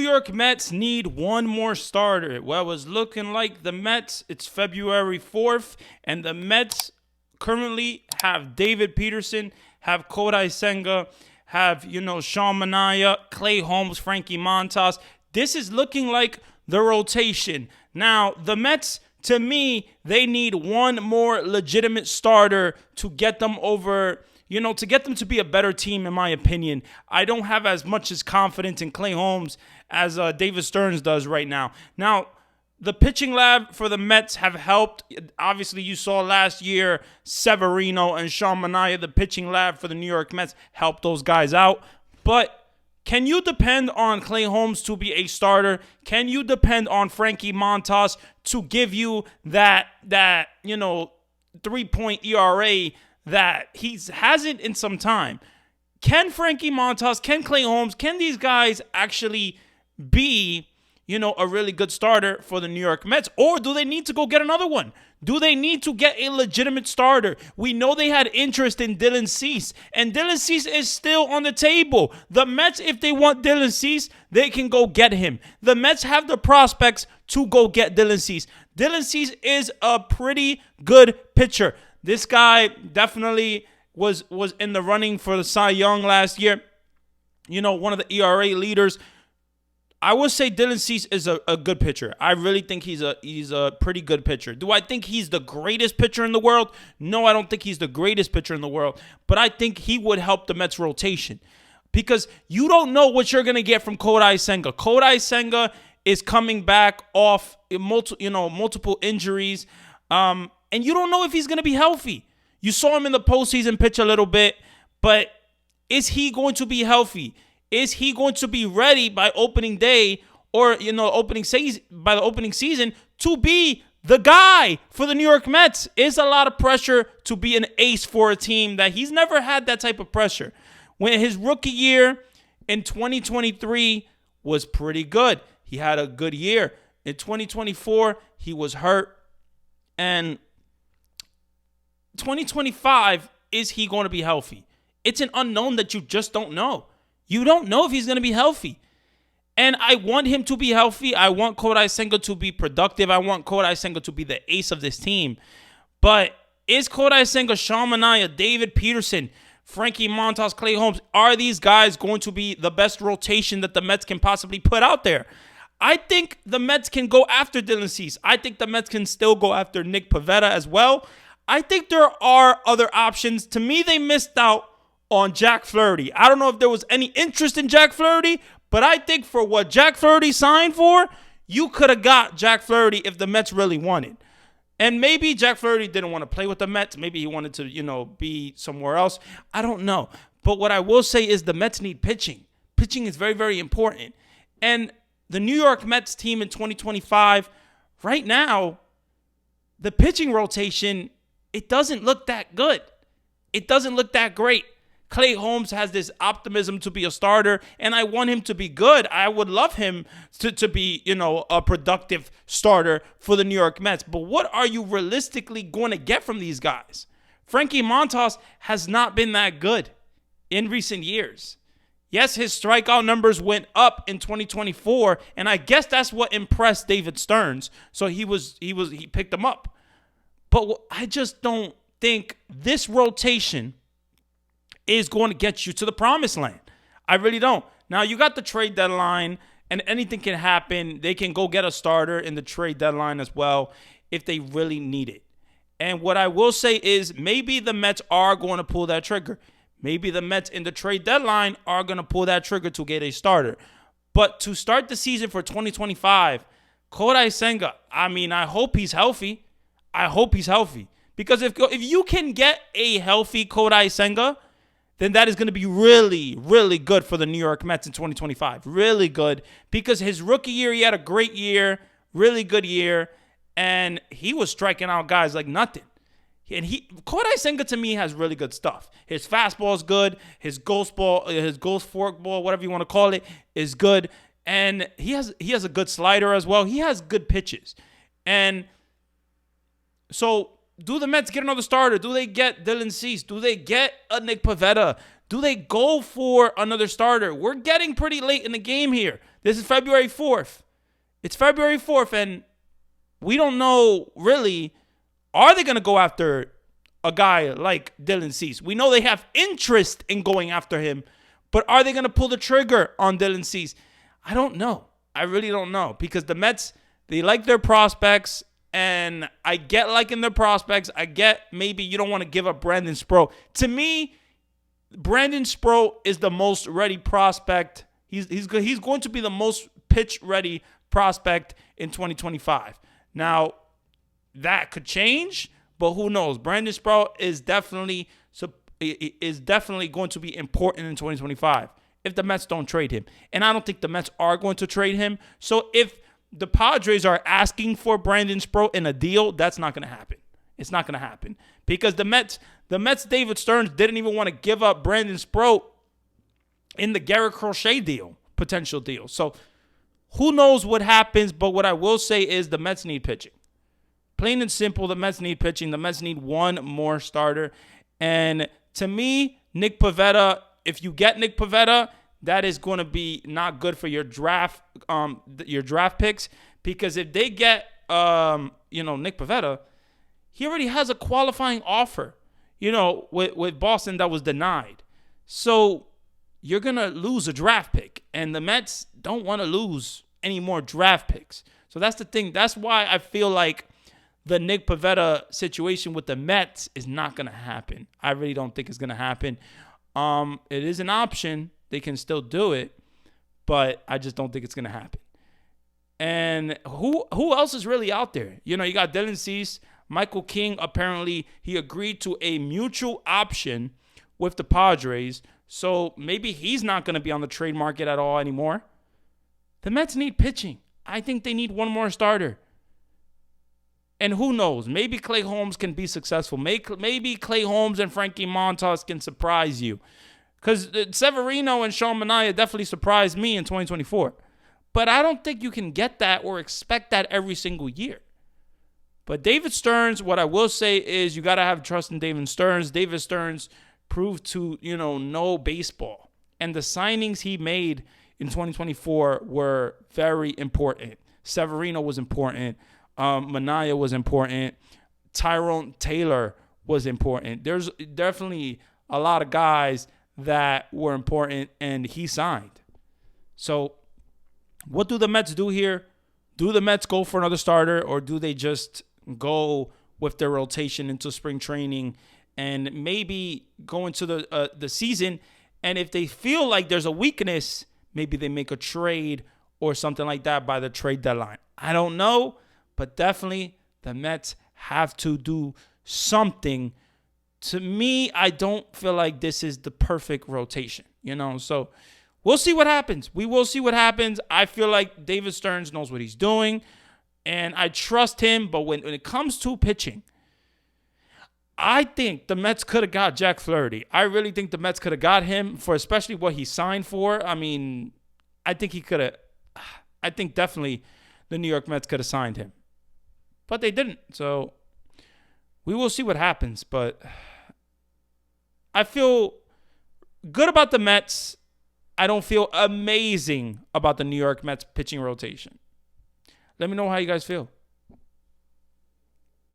York Mets need one more starter. Well, it's looking like the Mets, it's February 4th, and the Mets currently have David Peterson, have Kodai Senga, have, Sean Manaea, Clay Holmes, Frankie Montas. This is looking like the rotation. Now, the Mets, to me, they need one more legitimate starter to get them over, to get them to be a better team, in my opinion. I don't have as much as confidence in Clay Holmes as David Stearns does right now. Now, the pitching lab for the Mets have helped. Obviously, you saw last year Severino and Sean Manaea, the pitching lab for the New York Mets, helped those guys out. But can you depend on Clay Holmes to be a starter? Can you depend on Frankie Montas to give you that 3-point ERA that he hasn't in some time? Can Frankie Montas, can Clay Holmes, can these guys actually be, a really good starter for the New York Mets? Or do they need to go get another one? Do they need to get a legitimate starter? We know they had interest in Dylan Cease, and Dylan Cease is still on the table. The Mets, if they want Dylan Cease, they can go get him. The Mets have the prospects to go get Dylan Cease. Dylan Cease is a pretty good pitcher. This guy definitely was in the running for the Cy Young last year. One of the ERA leaders. I would say Dylan Cease is a good pitcher. I really think he's a pretty good pitcher. Do I think he's the greatest pitcher in the world? No, I don't think he's the greatest pitcher in the world. But I think he would help the Mets rotation. Because you don't know what you're going to get from Kodai Senga. Kodai Senga is coming back off multiple injuries. And you don't know if he's going to be healthy. You saw him in the postseason pitch a little bit. But is he going to be healthy? Is he going to be ready by opening day or, by the opening season to be the guy for the New York Mets? Is a lot of pressure to be an ace for a team that he's never had that type of pressure. When his rookie year in 2023 was pretty good. He had a good year. In 2024, he was hurt. And 2025, is he going to be healthy? It's an unknown that you just don't know. You don't know if he's going to be healthy. And I want him to be healthy. I want Kodai Senga to be productive. I want Kodai Senga to be the ace of this team. But is Kodai Senga, Sean Manaea, David Peterson, Frankie Montas, Clay Holmes, are these guys going to be the best rotation that the Mets can possibly put out there? I think the Mets can go after Dylan Cease. I think the Mets can still go after Nick Pivetta as well. I think there are other options. To me, they missed out on Jack Flaherty. I don't know if there was any interest in Jack Flaherty, but I think for what Jack Flaherty signed for, you could have got Jack Flaherty if the Mets really wanted. And maybe Jack Flaherty didn't want to play with the Mets. Maybe he wanted to, be somewhere else. I don't know. But what I will say is the Mets need pitching. Pitching is very, very important. And the New York Mets team in 2025, right now, the pitching rotation, it doesn't look that good. It doesn't look that great. Clay Holmes has this optimism to be a starter, and I want him to be good. I would love him to be, a productive starter for the New York Mets. But what are you realistically going to get from these guys? Frankie Montas has not been that good in recent years. Yes, his strikeout numbers went up in 2024, and I guess that's what impressed David Stearns. So he picked him up. But I just don't think this rotation is going to get you to the promised land. I really don't. Now, you got the trade deadline, and anything can happen. They can go get a starter in the trade deadline as well if they really need it. And what I will say is maybe the Mets are going to pull that trigger. Maybe the Mets in the trade deadline are going to pull that trigger to get a starter. But to start the season for 2025, Kodai Senga, I hope he's healthy. I hope he's healthy. Because if you can get a healthy Kodai Senga, then that is going to be really, really good for the New York Mets in 2025. Really good. Because his rookie year, he had a great year, really good year, and he was striking out guys like nothing. And Kodai Senga, to me, has really good stuff. His fastball is good. His ghost fork ball, whatever you want to call it, is good. And he has a good slider as well. He has good pitches. And so do the Mets get another starter? Do they get Dylan Cease? Do they get a Nick Pivetta? Do they go for another starter? We're getting pretty late in the game here. This is February 4th. It's February 4th, and we don't know really, are they going to go after a guy like Dylan Cease? We know they have interest in going after him, but are they going to pull the trigger on Dylan Cease? I don't know. I really don't know, because the Mets, they like their prospects, and I get liking their prospects. I get maybe you don't want to give up Brandon Sproat. To me, Brandon Sproat is the most ready prospect. He's going to be the most pitch-ready prospect in 2025. Now, that could change, but who knows? Brandon Sproat is definitely going to be important in 2025 if the Mets don't trade him. And I don't think the Mets are going to trade him. So if the Padres are asking for Brandon Sproat in a deal, that's not going to happen. It's not going to happen, because the Mets, David Stearns didn't even want to give up Brandon Sproat in the Garrett Crochet deal, potential deal. So who knows what happens, but what I will say is the Mets need pitching. Plain and simple, the Mets need pitching. The Mets need one more starter. And to me, Nick Pivetta, if you get Nick Pivetta, that is going to be not good for your draft picks, because if they get Nick Pivetta, he already has a qualifying offer, with Boston that was denied. So you're going to lose a draft pick, and the Mets don't want to lose any more draft picks. So that's the thing. That's why I feel like the Nick Pivetta situation with the Mets is not going to happen. I really don't think it's going to happen. It is an option. They can still do it, but I just don't think it's going to happen. And who else is really out there? You got Dylan Cease. Michael King, apparently, he agreed to a mutual option with the Padres. So maybe he's not going to be on the trade market at all anymore. The Mets need pitching. I think they need one more starter. And who knows? Maybe Clay Holmes can be successful. Maybe Clay Holmes and Frankie Montas can surprise you. Because Severino and Sean Manaea definitely surprised me in 2024. But I don't think you can get that or expect that every single year. But David Stearns, what I will say is you got to have trust in David Stearns. David Stearns proved to, know baseball. And the signings he made in 2024 were very important. Severino was important. Manaea was important. Tyrone Taylor was important. There's definitely a lot of guys that were important, and he signed. So what do the Mets do here? Do the Mets go for another starter, or do they just go with their rotation into spring training and maybe go into the season? And if they feel like there's a weakness, maybe they make a trade or something like that by the trade deadline. I don't know, but definitely the Mets have to do something. To me, I don't feel like this is the perfect rotation, So we'll see what happens. We will see what happens. I feel like David Stearns knows what he's doing, and I trust him. But when it comes to pitching, I think the Mets could have got Jack Flaherty. I really think the Mets could have got him for especially what he signed for. I mean, I think he could have. I think definitely the New York Mets could have signed him, but they didn't. So we will see what happens. But I feel good about the Mets. I don't feel amazing about the New York Mets pitching rotation. Let me know how you guys feel.